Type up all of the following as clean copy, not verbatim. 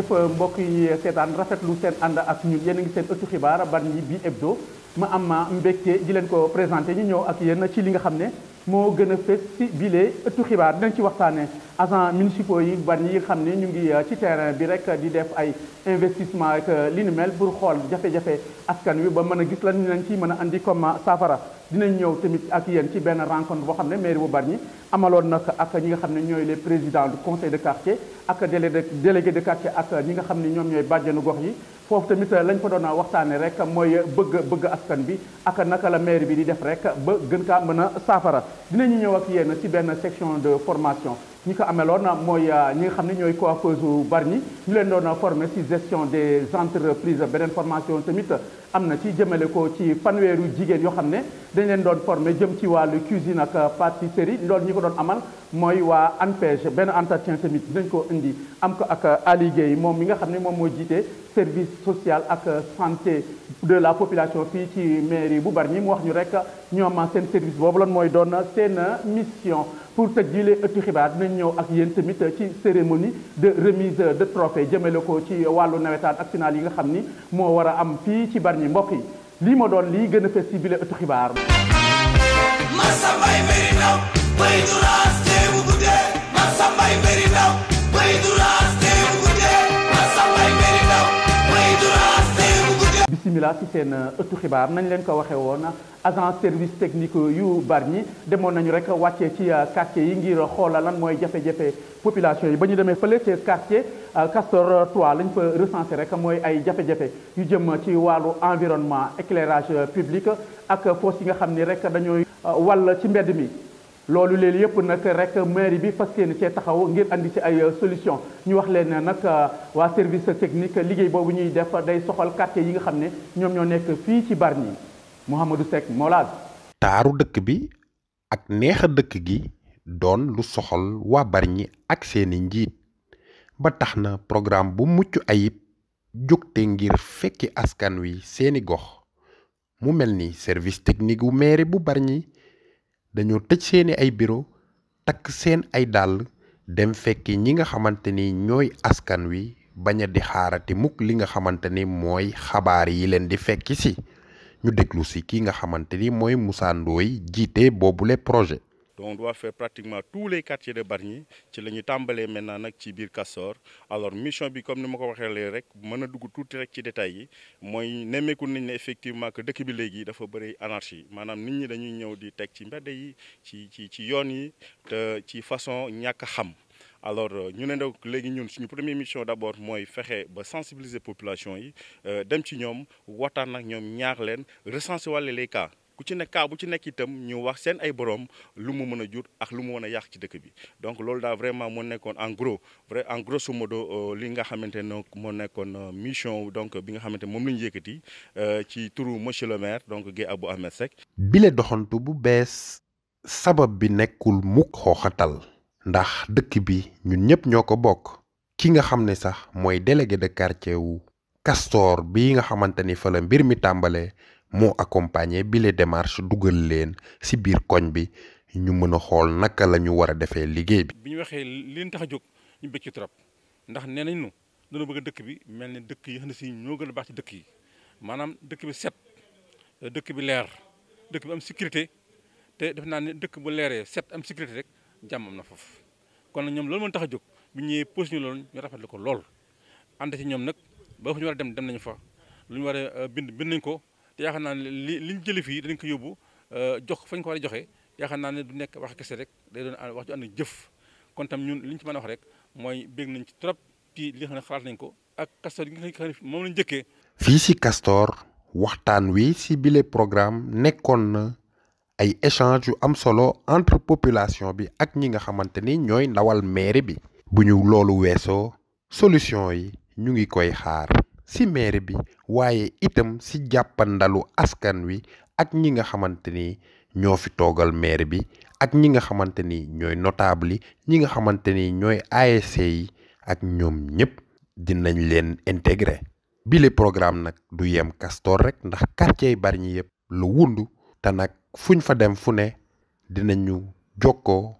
jëf mbokk yi seetaan rafetlu seen ànd ak ñun yéen a ngi seen ëttu xibaar Bargny bi hebdo ma am mbégte di leen ko présenté ñu ñëw ak yéen ci li nga xam ne moo gën a fës ci bile ëttu xibaar dinañ ci waxtaanee agents municipaux yi Bargny yi nga xam ne ñu ngi ci terrain bi rek di def ay investissement ak li ni mel pour xool jafe-jafe askan wi ba mën a gis lan ñu leen ci mën a andi comme saafara. dinañ ñëw tamit ak yéen ci benn rencontre boo xam ne mairie bu Bargny amaloon nag ak ñi nga xam ne ñooy les présidents du conseil de quartier ak délégué de quartier ak ñi nga xam ne ñoom ñooy bàjjenu gox yi foofu tamit lañ fa doon waxtaanee rek mooy bëgg askan bi ak naka la mairie bi di def rek ba gën kaa mën a saafara dinañu ñëw ak yéen ci benn section de formation ñi ko ameloon mooy ñi nga xam ne ñooy coiffeuse u Bargny ñu leen doon former ci gestion des entreprises beneen formation tamit am na ci jëmale ko ci fanweeru jigéen yoo xam ne dañ leen doon former jëm ci wàllu cuisine ak pâtisserie loolu ñi ko doon amal mooy waa ANPEJ benn entretien tamit dinañ ko indi am ko ak Ali Gueye moom mi nga xam ne moom moo jiite service social ak santé de la population fii ci mairie bu Bargny mu wax ñu rek ñoom seen service boobu lan mooy doon seen mission pour tëj jile ëttu xibaar dinañ ñëw ak yéen tamit ci cérémonie de remise de trophée jëmale ko ci wàllu nawetaan ak final yi nga xam ni moo war a am fii ci Bargny mbokk yi lii ma doon lii gën a fës ci bile ëttu xibaar. bismillah ci seen ëttu xibaar nañ leen ko waxee woon agent service technique yu Bargny demoon nañu rek wàccee ci quartier yi ngir xoola lan mooy jafe-jafe population yi ba ñu demee fële ci quartier Castor 3 lañ fa recensé rek mooy ay jafe-jafe yu jëm ci wàllu environnement éclairage public ak fosse yi nga xam ni rek dañooy wàll ci mbedd mi loolu léegi yëpp nag rek mairie bi fas yéene cee taxaw ngir andi ci ay solution ñu wax leen ne nag waa service technique liggéey boobu ñuy def day soxal quartier yi nga xam ne ñoom ñoo nekk fii ci Bargny Mouhamadou Seck Molaad. taaru dëkk bi ak neexa dëkk gi doon lu soxal waa Bargny ak seeni njiit ba tax na programme bu mucc ayib jógte ngir fekki askan wi seeni gox mu mel ni service technique wu mairie bu Bargny dañoo tëj seeni ay bureau takk seen ay dàll dem fekki ñi nga xamante ni ñooy askan wi bañ a di xaarati mukk li nga xamante ni mooy xabaar yi leen di fekki si ñu déglu si ki nga xamante ni mooy Moussa Ndoye jiite boobule projet. Donc on doit faire pratiquement tous les quartiers de Bargny ci la ñu tàmbalee maintenant nag ci biir Castor alors mission bi comme ni ma ko waxee léegi rek mën a dugg tuuti rek ci détails yi mooy nemmeeku nañ ne effectivement que dëkk bi léegi dafa bëri anarchie maanaam nit ñi dañuy ñëw di teg ci mbedd yi ci yoon yi te ci façon ñàkk a xam alors ñu ne nag léegi ñun suñu première mission d'abord mooy fexe ba sensibiliser population yi dem ci ñoom waxtaan ak ñoom ñaax leen recenser wàlle les cas. ku ci nekk cas bu ci nekk itam ñu wax seen ay borom lu mu mën a jur ak lu mu mën a yàq ci dëkk bi donc loolu daal vraiment moo nekkoon en grosso modo li nga xamante ne moo nekkoon mission donc bi nga xamante moom la ñu yëkkati ci turu monsieur le maire donc Guèye Abou Ahmed Seck. bile doxantu bu bees sabab bi nekkul mukk xooxatal ndax dëkk bi ñun ñëpp ñoo ko bokk ki nga xam ne sax mooy délégué de quartier wu Castor bi nga xamante ni fa la mbir mi tàmbalee. moo accompagné bile démarche dugal leen ci biir koñ bi ñu mën a xool naka la ñu war a defee liggéey bi. bi ñu waxee li leen tax a jóg ñu bëgg ci trop ndax nee nañ ñu dañoo bëgg dëkk bi mel ne dëkk yi xam ne si ñoo gën a baax ci dëkk yi maanaam dëkk bi set dëkk bi leer dëkk bi am sécurité te def naa ne dëkk bu leeree set am sécurité rek jàmm am na foofu kon nag ñoom loolu moo tax a jóg bi ñëwee pose ñu loolu ñu rafetlu ko lool ànd ci ñoom nag ba fu ñu war a dem nañu fa lu ñu war a bind nañ ko. te yaakaar naa ne liñ jëlee fii danañ ko yóbbu jox fañ ko war a joxe yaakaar naa ne du nekk wax kese rek day doon wax ju ànd ak jëf kon tam ñun liñ ci mën a wax rek mooy bég nañ ci trop ci li nga xam ne xalaat nañ ko ak Castor yi nga xam ne moom lañ njëkkee. fii si Castor waxtaan wi si bile programme nekkoon na ay échange yu am solo entre population bi ak ñi nga xamante ni ñooy ndawal mairie bi. bu ñu loolu weesoo solution yi ñu ngi koy xaar. ci mairie bi waaye itam ci jàppandalu askan wi ak ñi nga xamante ni ñoo fi toogal mairie bi ak ñi nga xamante ni ñooy notable yi ñi nga xamante ni ñooy ASC yi ak ñoom ñëpp dinañ leen intégrer. bile programme nag du yem Castor rek ndax quartier yi Bargny yëpp lu wundu te nag fuñ fa dem fu ne dinañu jokkoo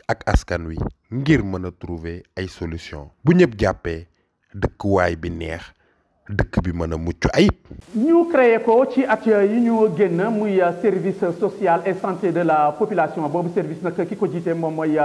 ak askan wi ngir mën a trouver ay solution bu ñëpp jàppee dëkkuwaay bi neex dëkk bi mën a mucc ayib. ñu créé ko ci at yi ñu génn muy service social et santé de la population boobu service nag ki ko jiite moom mooy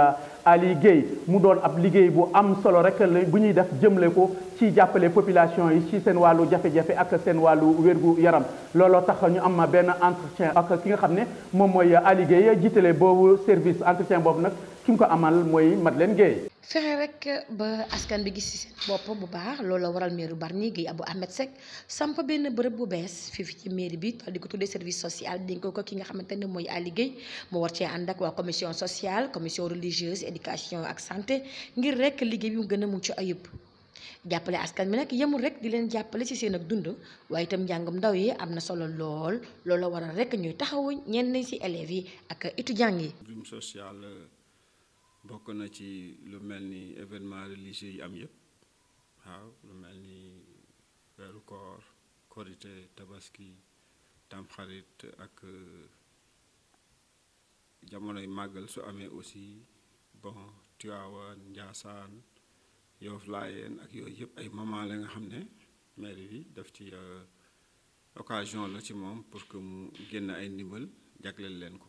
Ali Guèye mu doon ab liggéey bu am solo rek bu ñuy def jëmle ko ci jàppale population yi ci seen wàllu jafe-jafe ak seen wàllu wérgu yaram looloo tax ñu am benn entretien ak ki nga xam ne moom mooy Ali Guèye jiitale boobu service entretien boobu nag ki mu ko amal mooy Madeleine Guèye. fexe rek ba askan bi gis ci seen bopp bu baax loolu waral maire Bargny Guèye Abou Ahmed Seck samp benn bërëb bu bees fii ci mairie bi di ko tuddee service social dénk ko ki nga xamante ne mooy Ali Guèye mu war cee ànd ak waa commission sociale commission religieuse éducation ak santé ngir rek liggéey bi mu gën a mucc ayib. jàppale askan bi nag yemul rek di leen jàppale ci seen ak dund waaye itam njàngam ndaw yi am na solo lool loolu waral rek ñuy taxawu ñenn ci élèves yi ak étudiants yi. social bokk na ci lu mel ni événement religieux yi am yëpp waaw lu mel ni weeru koor korité tabaski tamxarit ak jamonoy màggal su amee aussi bon Tiwaawan Njaasaan Yoof Laayeen ak yooyu yëpp ay moment la nga xam ne mairie bi daf ci occasion la ci moom pour que mu génn ay ndimbal jagleel leen ko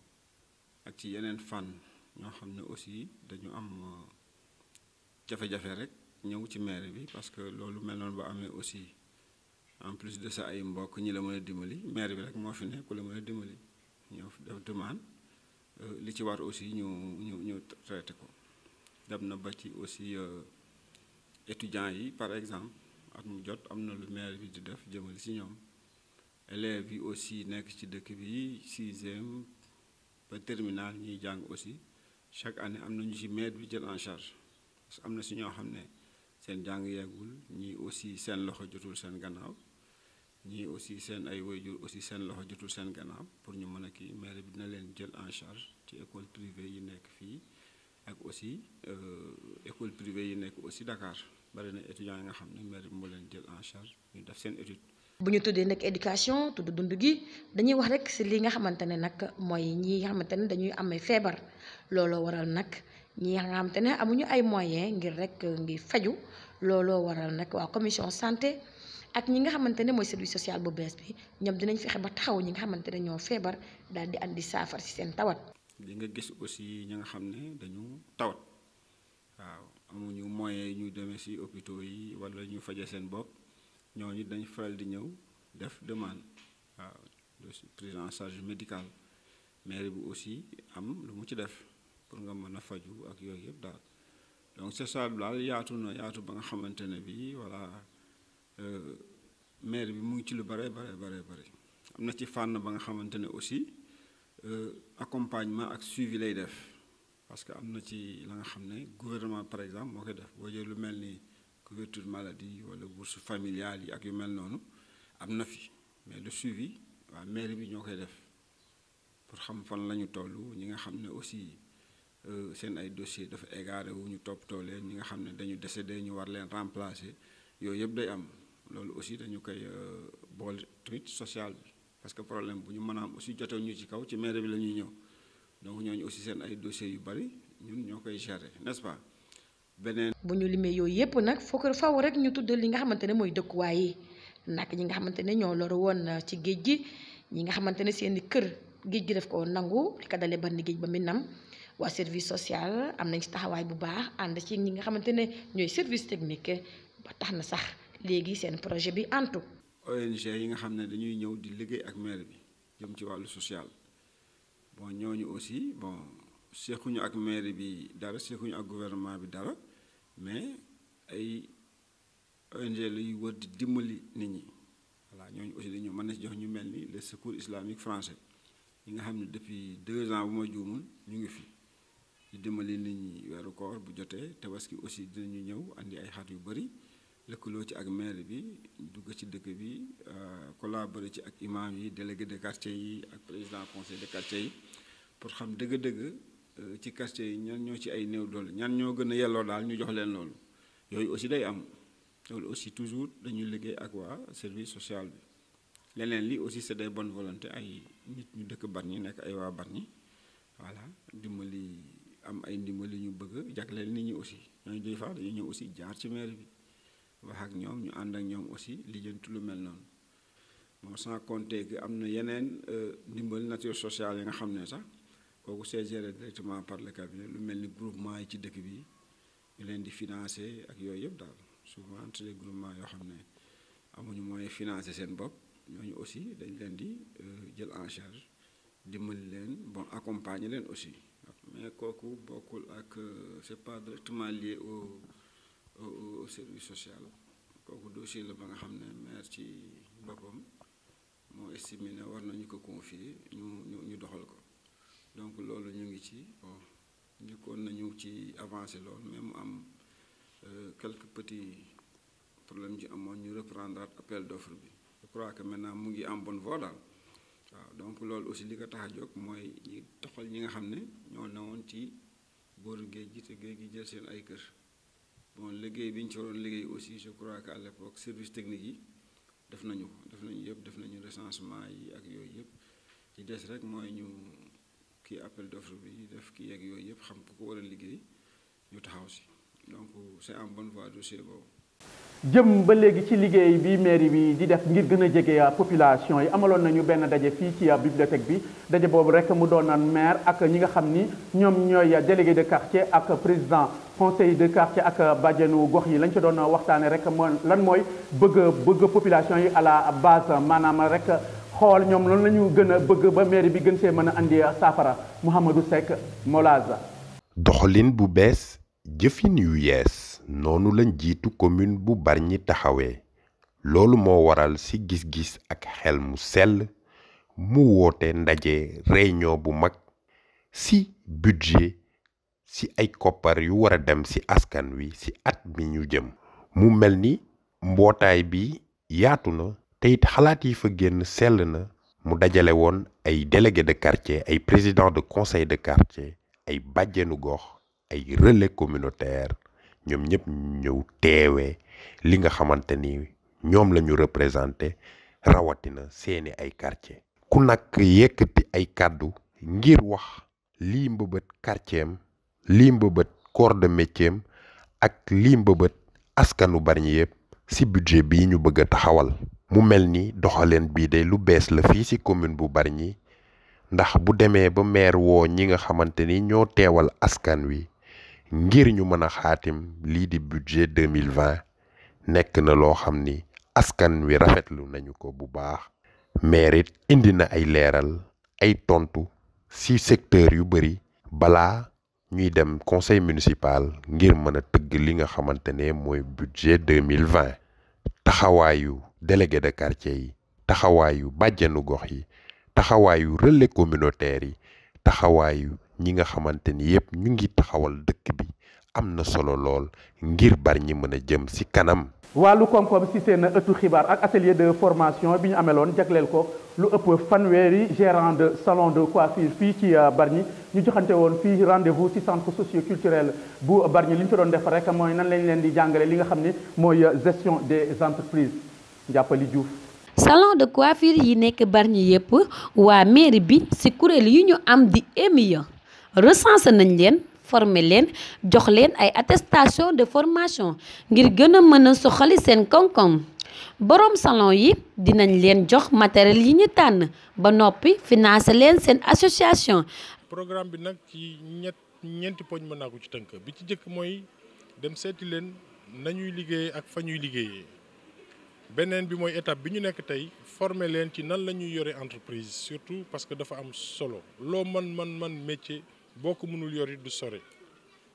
ak ci yeneen fànn ñoo xam ne aussi dañu am jafe-jafe rek ñëw ci mairie bi parce que loolu mel noonu ba amee aussi en plus de ça ay mbokk ñi la mën a dimbali mairie bi rek moo fi ne ku la mën a dimbali ñëw def demande li ci war aussi ñu traité ko dem na ba ci aussi étudiants yi par exemple at mu jot am na lu mairie bi di def jëmale ci ñoom élèves yi aussi nekk ci dëkk bi 6e ba terminal ñiy jàng aussi chaque année am nañu ci maire bi jël en charge parce que am na si ñoo xam ne seen jàng yeggul ñii aussi seen loxo jotul seen gannaaw ñii aussi seen ay waajur aussi seen loxo jotul seen gannaaw pour ñu mën a kii maire bi dina leen jël en charge ci école privée yi nekk fii ak aussi école privée yi nekk aussi Dakar bari na étudiants yi nga xam ne maire bi moo leen jël en charge ñu def seen étude. bu ñu tuddee nag éducation tudd dund gi dañuy wax rek ci li nga xamante ne nag mooy ñi nga xamante ne dañuy amee feebar looloo waral nag ñi nga xamante ne amuñu ay moyens ngir rek ngi faju looloo waral nag waa commission santé ak ñi nga xamante ne mooy service social bu bees bi ñoom dinañ fexe ba taxaw ñi nga xamante ne ñoo feebar daal di andi saafara ci seen tawat. di nga gis aussi ñi nga xam ne dañu tawat waaw amuñu moyens ñu demee ci hôpitaux yi wala ñu faje seen bopp. ñooñu dañ faral di ñëw def demande waaw de prise en charge médicale mairie bi aussi am lu mu ci def pour nga mën a faju ak yooyu yëpp daal donc c'est ça daal yaatu na yaatu ba nga xamante ne bi voilà mairie bi mu ngi ci lu bare am na ci fànn ba nga xamante ne aussi accompagnement ak suivi lay def parce que am na ci la nga xam ne gouvernement par exemple moo koy def boo jëlee lu mel ni couverture maladie wala bourse familiale yi ak yu mel noonu am na fi mais le suivi waa mairie bi ñoo koy def pour xam fan la ñu toll ñi nga xam ne aussi seen ay dossier dafa égaré wu ñu toppatoo leen ñi nga xam ne dañu décédé ñu war leen remplacer yooyu yëpp day am loolu aussi dañu koy boole tamit social bi parce que problème bu ñu mën a am aussi jotew ñu ci kaw ci mairie bi la ñuy ñëw donc ñooñu aussi seen ay dossiers yu bari ñun ñoo koy gérer n'est-ce pas. bu ñu limee yooyu yëpp nag faw rek ñu tudd li nga xamante ne mooy dëkkuwaay yi nag ñi nga xamante ne ñoo loru woon ci géej gi ñi nga xamante ne seeni kër géej gi daf ko nangu li ko dalee Bargny géej ba Minam waa service social am nañ ci taxawaay bu baax ànd ci ñi nga xamante ne ñooy service technique ba tax na sax léegi seen projet bi antu. ONG yi nga xam ne dañuy ñëw di liggéey ak maire bi jëm ci wàllu social bon ñooñu aussi bon seexuñu ak maire bi dara seexuñu ak gouvernement bi dara. mais ay ONG luy wër di dimbali nit ñi voilà ñooñu aussi dañu mën na si jox ñu mel ni le secours islamique français yi nga xam ne depuis 2 ans bu ma juumul ñu ngi fi di dimbali nit ñi weeru koor bu jotee tabaski aussi dinañu ñëw andi ay xar yu bëri lëkkaloo ci ak maire bi dugg ci dëkk bi collaborer ci ak imam yi délégué de quartier yi ak président conseil de quartier yi pour xam dëgg-dëgg ci quartier yi ñan ñoo ci ay néew doole ñan ñoo gën a yelloo daal ñu jox leen loolu yooyu aussi day am loolu aussi toujours dañuy liggéey ak waa service social bi leneen li aussi c'est des bonnes volontés ay nit ñu dëkk Bargny nekk ay waa Bargny voilà dimbali am ay ndimbali ñu bëgg jagleel nit ñi aussi ñooñu des fois dañuy ñëw aussi jaar ci maire bi wax ak ñoom ñu ànd ak ñoom aussi lijjanti lu mel noonu bon sans compter que am na yeneen ndimbal nature sociale yi nga xam ne sax kooku c'est géré directement par le cabinet lu mel ni groupement yi ci dëkk bi ñu leen di financer ak yooyu yëpp daal souvent c'est des groupements yoo xam ne amuñu moyen financer seen bopp ñooñu aussi dañ leen di jël en charge dimbali leen bon accompagner leen aussi mais kooku bokkul ak c'est pas directement lié au service social kooku dossier la ba nga xam ne maire ci boppam moo estimé ne war nañu ko confier ñu doxal ko donc loolu ñu ngi ci bon njëkkoon nañu ci avancer loolu mais mu am quelques petits problèmes ci amoon ñu reprendre appel d'offre bi je crois que maintenant mu ngi en bonne voie daal waaw donc loolu aussi li ko tax a jóg mooy ñi doxal ñi nga xam ne ñoo newoon ci booru géej gi te géej gi jël seen ay kër bon liggéey bi ñu ci waroon liggéey aussi je crois que à l'époque service technique yi def nañu yëpp def nañu recensement yi ak yooyu yëpp ci des rek mooy ñu kii appel d'offre bi def kii ak yooyu yëpp xam ku ko war a liggéey ñu taxaw si donc c'est en bonne voie dossier boobu. jëm ba léegi ci liggéey bi mairie bi di def ngir gën a jege population yi amaloon nañu benn daje fii ci bibliothèque bi daje boobu rek mu doonoon maire ak ñi nga xam ni ñoom ñooy délégué de quartier ak président conseil de quartier ak bàjjenu gox yi lañ ci doon waxtaane rek lan mooy bëgg population yi à la base maanaam rek xool ñoom loolu la ñu gën a bëgg ba mairie bi gën see mën a andi saafara Mouhamadou Seck Molaza. doxalin bu bees jëfin yu yees noonu lañ jiitu commune bu Bargny taxawee loolu moo waral ci gis-gis ak xel mu sell mu woote ndaje réunion bu mag ci budget ci ay koppar yu war a dem ci askan wi ci at mi ñu jëm mu mel ni mbootaay bi yaatu na te it xalaat yi fa génn sell na mu dajale woon ay délégué de quartier ay président de conseil de quartier ay bàjjenu gox ay relais communautaire ñoom ñëpp ñëw teewee li nga xamante ni ñoom la ñu représenté rawatina seeni ay quartier ku nag yëkkati ay kàddu ngir wax lii mbëbët quartier am lii mbëbët corps de métier am ak lii mbëbët askanu Bargny yëpp ci budget bii ñu bëgg a taxawal mu mel ni doxaleen bii de lu bees la fii ci commune bu Bargny ndax bu demee ba maire woo ñi nga xamante ni ñoo teewal askan wi ngir ñu mën a xaatim lii di budget 2020 nekk na loo xam ni askan wi rafetlu nañu ko bu baax maire it indi na ay leeral ay tontu ci secteur yu bari balaa ñuy dem conseil municipal ngir mën a tëgg li nga xamante ne mooy budget 2020 taxawaayu délégué de quartier yi taxawaayu bàjjenu gox yi taxawaayu relais communautaire yi taxawaayu ñi nga xamante ni yépp ñu ngi taxawal dëkk bi am na solo lool ngir Bargny mën a jëm ci kanam. wàllu koom-koom ci seen ëttu xibaar ak atelier de formation bi ñu ameloon jagleel ko lu ëpp fanweeri gérant de salon de coiffure fii ci Bargny ñu joxante woon fii rendez-vous ci centre socio-culturel bu Bargny li ñu fi doon def rek mooy nan lañ leen di jàngale li nga xam ne mooy gestion des entreprises Njàppali Diouf. salon de coiffure yi nekk Bargny yépp waa mairie bi ci kuréel yi ñu am di EMIA recensé nañ leen former leen jox leen ay attestation de formation ngir gën a mën a soxali seen koom-koom boroom salon yi dinañ leen jox matériel yi ñu tànn ba noppi financer leen seen association. programme bi nag ci ñeenti poñ mën naa ko ci tënk bi ci jëkk mooy dem seeti leen nañuy liggéeyee ak fa ñuy liggéeyee beneen bi mooy étape bi ñu nekk tey former leen ci nan la ñuy yore entreprise surtout parce que dafa am solo loo man métier. boo ko mënul yori du sore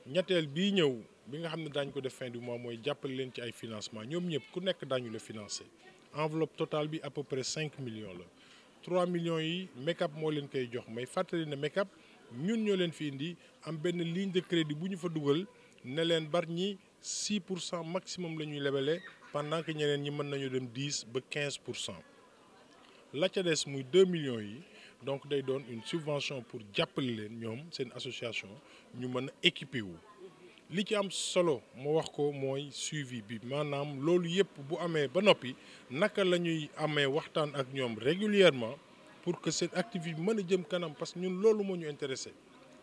ñetteel bii ñëw bi nga xam ne daañu ko def fin du mois mooy jàppale leen ci ay financement ñoom ñëpp ku nekk daañu la financer enveloppe totale bi à peu près 5 millions la 3 millions yi make-up moo leen koy jox may fàttali ne make-up ñun ñoo leen fi indi am benn ligne de crédit bu ñu fa dugal ne leen Bargny 6% maximum la ñuy lebale pendant que ñeneen ñi mën nañu dem 10 ba 15%. la ca des muy 2 millions yi donc day doon une subvention pour jàppale leen ñoom seen association ñu mën a équiper wu li ci am solo moo wax ko mooy suivi bi maanaam loolu yëpp bu amee ba noppi naka la ñuy amee waxtaan ak ñoom régulièrement pour que cette activité mën a jëm kanam parce que ñun loolu moo ñu intéressé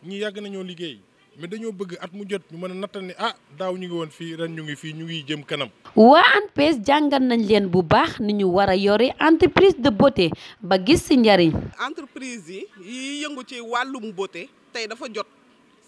ñi yàgg nañoo liggéey mais dañoo bëgg at mu jot ñu mën a nattal ni ah daaw ñu ngi woon fii ren ñu ngi fii ñu ngi jëm kanam. waa ANPEJ jàngal nañ leen bu baax ni ñu war a yore entreprise de beauté ba gis ci njariñ. entreprise yi yëngu ci wàllum beauté tey dafa jot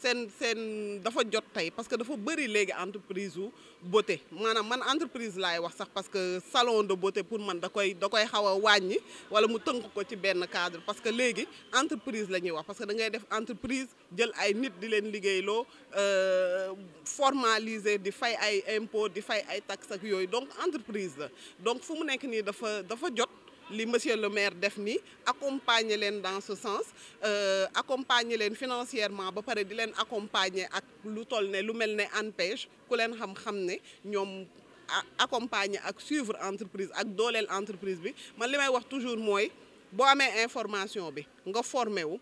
seen dafa jot tey parce que dafa bëri léegi entreprise u beauté maanaam man entreprise laay wax sax parce que salon de beauté pour man da koy xaw a wàññi wala mu tënk ko ci benn cadre parce que léegi entreprise la ñuy wax parce que da ngay def entreprise jël ay nit di leen liggéeyloo formaliser di fay ay impôt di fay ay taxes ak yooyu donc entreprise la donc fu mu nekk nii dafa jot li monsieur le maire def nii accompagner leen dans ce sens accompagner leen financièrement ba pare di leen accompagner ak lu toll ne lu mel ne ANPEJ ku leen xam ne ñoom accompagner ak suivre entreprise ak dooleel entreprise bi man li may wax toujours mooy boo amee information bi nga formé wu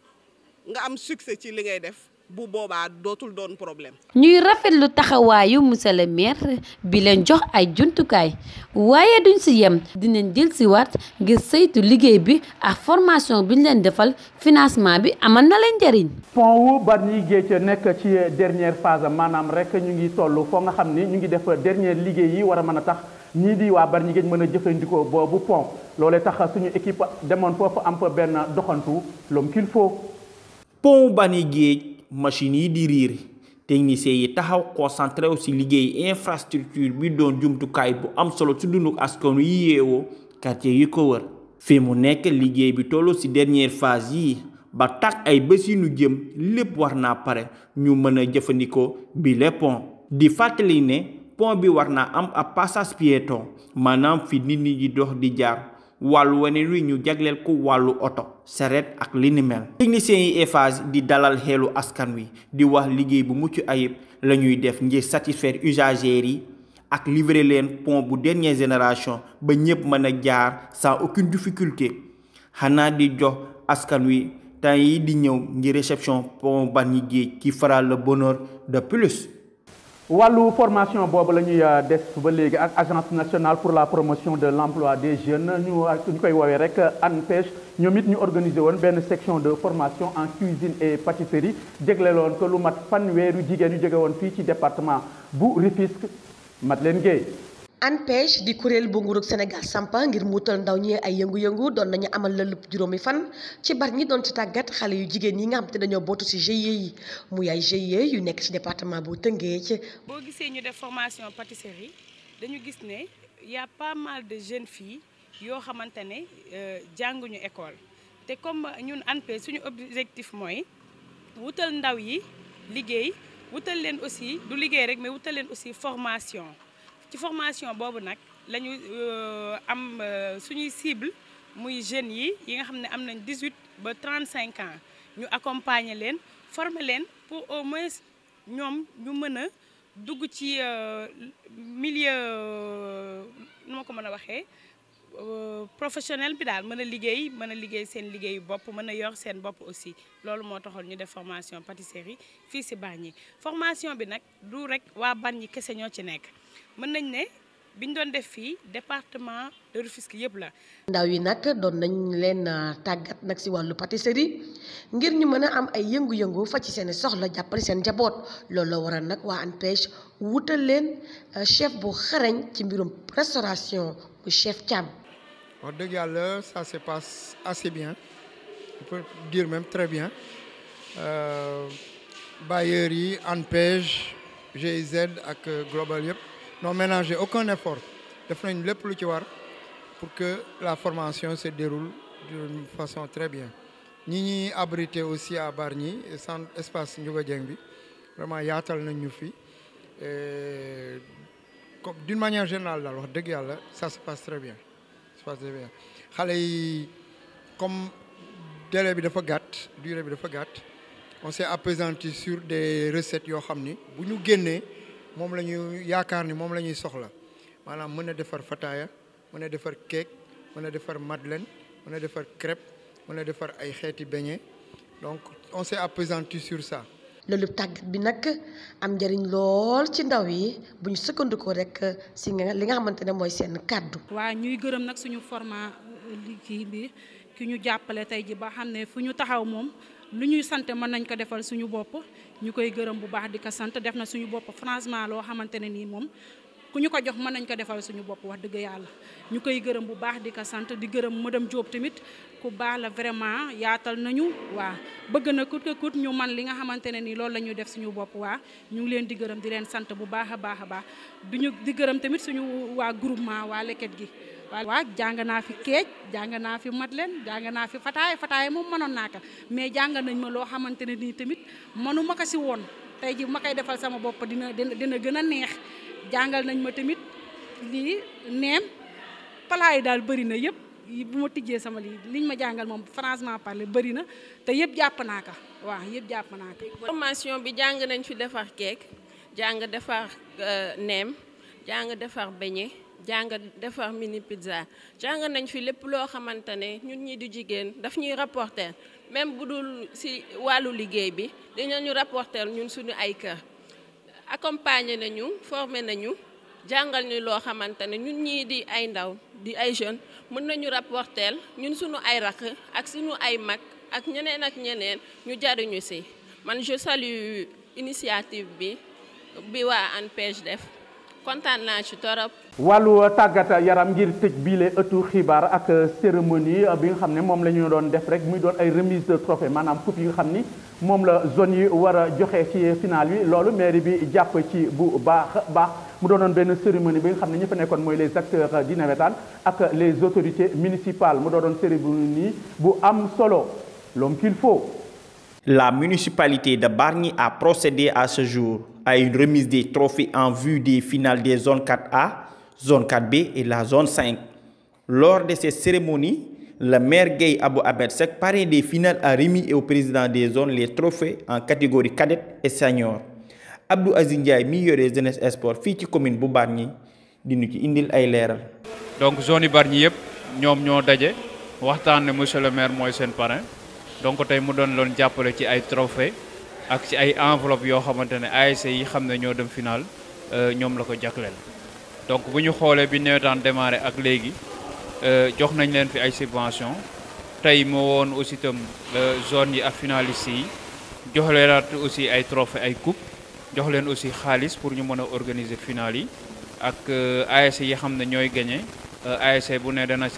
nga am succès ci li ngay def bu boobaa dootul doon problème. ñuy rafetlu taxawaayu monsieur le maire bi leen jox ay jumtukaay waaye duñ si yem dinañ jël si waat ngir saytu liggéey bi ak formation bi ñu leen defal financement bi amal na leen njëriñ. pont wu Bargny Géej nekk ci dernière phase maanaam rek ñu ngi toll foo nga xam ni ñu ngi def dernière liggéey yi war a mën a tax ñii di waa Bargny Géej mën a jëfandikoo boobu pont loolee tax suñu équipe demoon foofu am fa benn doxantu l'homme qu'il faut. pont Bargny Géej machine yi di riir technicien yi taxaw concentré aussi liggéey infrastructure bi doon jumtukaay bu am solo ci dundu askan yi yeewoo quartier yi ko wër fi mu nekk liggéey bi tollu ci dernière phase yi ba tax ay bés yi nu jëm lépp war naa pare ñu mën a jëfandikoo bi le pont di fàttali ne pont bi war naa am ab passage piéton maanaam fi nit ñi di dox di jaar wàllu weneen wi ñu jagleel ko wàllu oto saret ak li ni mel techniciens yi Eiffage di dalal xelu askan wi di wax liggéey bu mucc ayib la ñuy def ngir satisfaire usagers yi ak livrer leen pont bu dernière génération ba ñëpp mën a jaar sans aucune difficulté xanaa di jox askan wi temps yi di ñëw ngir réception pont Bargny Géej qui fera le bonheur de plus. wàllu formation boobu la ñuy def ba léegi ak agence nationale pour la promotion de l'emploi des jeunes ñu koy woowee rek ANPEJ ñoom it ñu organiser woon benn section de formation en cuisine et pâtisserie jégleeloon ko lu mat fanweeru jigéen yu jóge woon fii ci département bu Rufisque Madeleine Gueye. ANPEJ di kuréel bu nguurug Sénégal sampa ngir muutal ndaw ñi ay yëngu-yëngu doon nañu amal la lépp juróomi fan ci Bargny doon ci tàggat xale yu jigéen yi nga xam te dañoo bootu ci GIE yi muy ay GIE yu nekk ci département bu Tëngéej. boo gisee ñu def formation pâtisserie dañu gis ne y a pas mal de jeunes filles yoo xamante ne jànguñu école te comme ñun ANPEJ suñu objectif mooy wutal ndaw yi liggéey wutal leen aussi du liggéey rek mais wutal leen aussi formation. ci formation boobu nag la ñu am suñuy cible muy jeunes yi nga xam ne am nañ 18 ba 35 ans ñu accompagner leen former leen pour au moins ñoom ñu mën a dugg ci milieu nu ma ko mën a waxee professionnel bi daal mën a liggéey seen liggéeyu bopp mën a yor seen bopp aussi loolu moo taxoon ñu def formation pâtisserie fii ci Bargny formation bi nag du rek waa Bargny kese ñoo ci nekk. mën nañ ne biñ doon def fii département de Rufisque yëpp la. ndaw yi nag doon nañ leen tàggat nag ci wàllu pâtisserie ngir ñu mën a am ay yëngu-yëngu fa ci seen soxla jàppale seen njaboot loolu la waral nag waa ANPEJ wutal leen chef bu xarañ ci mbirum restauration bu chef Thiam. wax dëgg yàlla ça se passe assez bien on peut dire même très bien bailleurs yi ANPEJ GIZ ak global yëpp. n'ont ménagé aucun effort def nañ lépp lu ci war pour que la formation se déroule d'une façon très bien ñi ñuy abrité aussi à Bargny centre espace Ndiouga Dieng bi vraiment yaatal nañ ñu fi comme d'une manière générale daal wax dëgg yàlla ça se passe très bien xale yi comme délai bi dafa gàtt durée bi dafa gàtt on s'est appesanti sur des recettes yoo xam ni bu ñu génnee moom la ñuy yaakaar ni moom la ñuy soxla maanaam mën a defar fataaya mën a defar cake mën a defar madeleine mën a defar crêpe mën a defar ay xeeti beignet donc on s'est appesanti sur ça. loolu tàggat bi nag am njëriñ lool ci ndaw yi bu ñu sëkkandikoo rek si li nga xamante ne mooy seen kàddu. waa ñuy gërëm nag suñu format liggéey bi ki ñu jàppale tey ji ba xam ne fu ñu taxaw moom lu ñuy sant mën nañ ko defal suñu bopp ñu koy gërëm bu baax di ko sant def na suñu bopp franchement loo xamante ne nii moom ku ñu ko jox mën nañ ko defal suñu bopp wax dëgg yàlla ñu koy gërëm bu baax di ko sant di gërëm madame Diop tamit ku baax la vraiment yaatal nañu waa bëgg na kut kut ñu man li nga xamante ne nii loolu la ñuy def suñu bopp waa ñu ngi leen di gërëm di leen sant bu baax a baax a baax duñu di gërëm tamit suñu waa groupement waa leket gi waa jàng naa fi keej jàng naa fi madeleine jàng naa fi fataay moom mënoon naa ko mais jàng nañ ma loo xamante ne nii tamit mënu ma ko si woon tey ji ma koy defal sama bopp dina gën a neex jàngal nañ ma tamit lii neem palaa yi daal bëri na yëpp bu ma tijjee sama lii liñ ma jàngal moom franchement parler bëri na te yëpp jàpp naa ko waaw yëpp jàpp naa ko. formation bi jàng nañ fi defar keek jàng defar neem jàng defar beñe jàng defar mini pizza jàng nañ fi lépp loo xamante ne ñun ñi di jigéen daf ñuy rapporter même bu dul ci wàllu liggéey bi dinañu rapporter ñun suñu ay kër. accompagner nañu former nañu jàngal ñu loo xamante ne ñun ñii di ay ndaw di ay jeunes mën nañu rapporter ñun suñu ay rakk ak suñu ay mag ak ñeneen ñu jariñu ci man je salue initiative bi waa ANPEJ def kontaan naa ci torop. wàllu tàggat yaram ngir tëj biile ëttu xibaar ak cérémonie bi nga xam ne moom la ñu doon def rek muy doon ay remise de trophée maanaam coupe yi nga xam ni moom la zone yi war a joxe ci final yi loolu mairie bi jàpp ci bu baax mu doonoon benn cérémonie bi nga xam ne ñi fa nekkoon mooy les acteurs di nawetaan ak les autorités municipales mu doonoon cérémonie bu am solo l'homme qu'il faut. La municipalité de Bargny a procédé à ce jour à une remise des trophées en vue des finales des zones 4A, zone 4B et la zone 5. Lors de cette cérémonie, le maire Gueye Abou Ahmed Seck, parrain des finales, a remis au président des zones les trophées en catégorie cadette et senior. Abdou Aziz Ndiaye mi yore jeunesse et sport fii ci commune bu Bargny dinu ci indil ay leeral. donc zone yi Bargny yëpp ñoom ñoo daje waxtaan ne monsieur le maire mooy seen parrain donc tey mu doon loon jàppale ci ay trophée ak ci ay enveloppe yoo xamante ne ASC yi xam ne ñoo dem final ñoom la ko jagleel. donc bu ñu xoolee bi nawetaan démarré ak léegi jox nañ leen fi ay subvention tey moo woon aussi itam zone yi ak finalistes yi jox leen aussi ay trophée ay coupe jox leen aussi xaalis pour ñu mën a organiser final yi ak ASC yi xam ne ñooy gagné ASC bu ne dana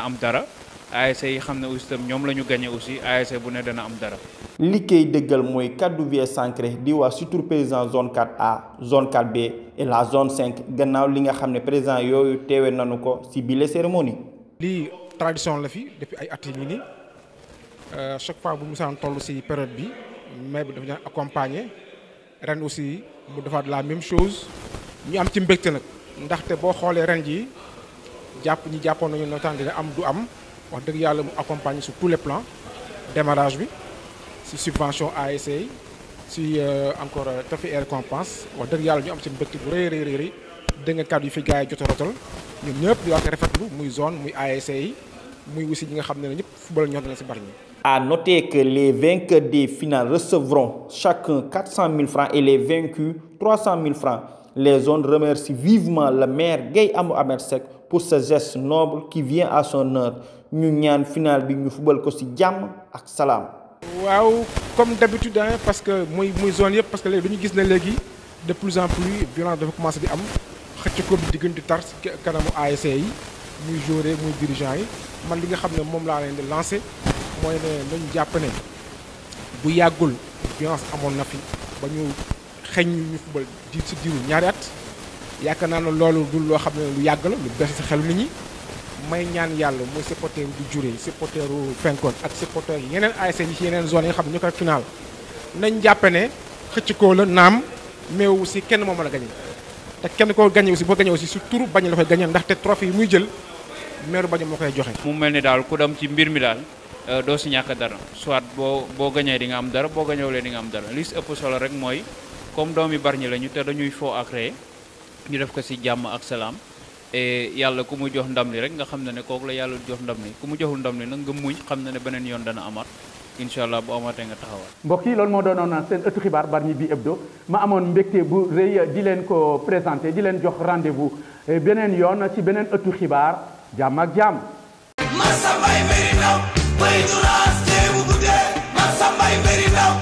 am dara ASC yi xam ne aussi itam ñoom la ñu gagné aussi ASC bu ne dana am dara. li koy dëggal mooy kaddu vie sacré di waa surtout président zone 4A zone 4B et la zone 5 gannaaw li nga xam ne président yooyu teewe nañu ko ci bile cérémonie. lii tradition la fi depuis ay at yi nii chaque fois bu mu saan toll ci période bi mais bi dafa ñaan accompagner ren aussi mu defaat la même chose ñu am ci mbégte nag ndaxte boo xoolee ren ji ñi jàppoon nañu notaan dina am du am wax dëgg yàlla mu accompagner sur tous les plans démarrage bi ci subvention ASC yi ci encore trophée et récompense wax dëgg yàlla ñu am ci mbégte bu rëy dégg nga kàddu yi fi gars yi jot a rotal ñun ñëpp di wax rafetlu muy zone muy ASC yi muy aussi ñi nga xam ne ñëpp football ñor na ci Bargny. À noter que les vainqueurs des finales recevront chacun 400 000 francs et les vaincus 300 000 francs. Les zones remercient vivement le maire Gueye Abou Ahmed Seck pour ce geste noble qui vient à son heure. ñu ñaan final bi ñu football ko ci jàmm ak salaam. waaw comme d'habitude parce que muy zone yëpp parce que léegi dañu gis ne léegi de plus en plus violence dafa commencé di am xëcc ko bi di gën di tar ci kanamu ASC yi muy joueur muy dirigeant yi man li nga xam ne moom laa leen di lancé mooy ne nañu jàpp ne bu yàggul violence amoon na fi ba ñu xeeñ ñu football di ci diiru ñaari at yaakaar naa ne loolu dul loo xam ne lu yàgg la lu bees ci xelu nit ñi. may ñaan yàlla muy supporter du Juré supporter u Fenkon ak supporter yi yeneen ASC yi ci yeneen zone yi nga xam ne ñu koy final nañ jàppe ne xëcc koo la naam mais aussi kenn moom la gagné te kenn koo gagné aussi boo gagné aussi su turu Bargny la koy gagné ndaxte trophée yi muy jël maire Bargny moo koy joxe. mu mel ni daal ku dem ci mbir mi daal doo si ñàkk dara soit boo gagné di nga am dara boo gagnéwulee di nga am dara li si ëpp solo rek mooy comme doomi Bargny lañu te dañuy foo ak ree ñu def ko si jàmm ak salaam. et yàlla ku mu jox ndam li rek nga xam ne kooku la yàlla jox ndam li ku mu joxul ndam li nag nga muñ xam ne beneen yoon dana amaat incha allah bu amatee nga taxawal. mbokk yi loolu moo doonoon seen ëttu xibaar Bargny bi hebdo ma amoon mbégte bu rëy di leen ko présenté di leen jox rendez-vous beneen yoon ci beneen ëttu xibaar jàmm ak jàmm. mbëri ndaw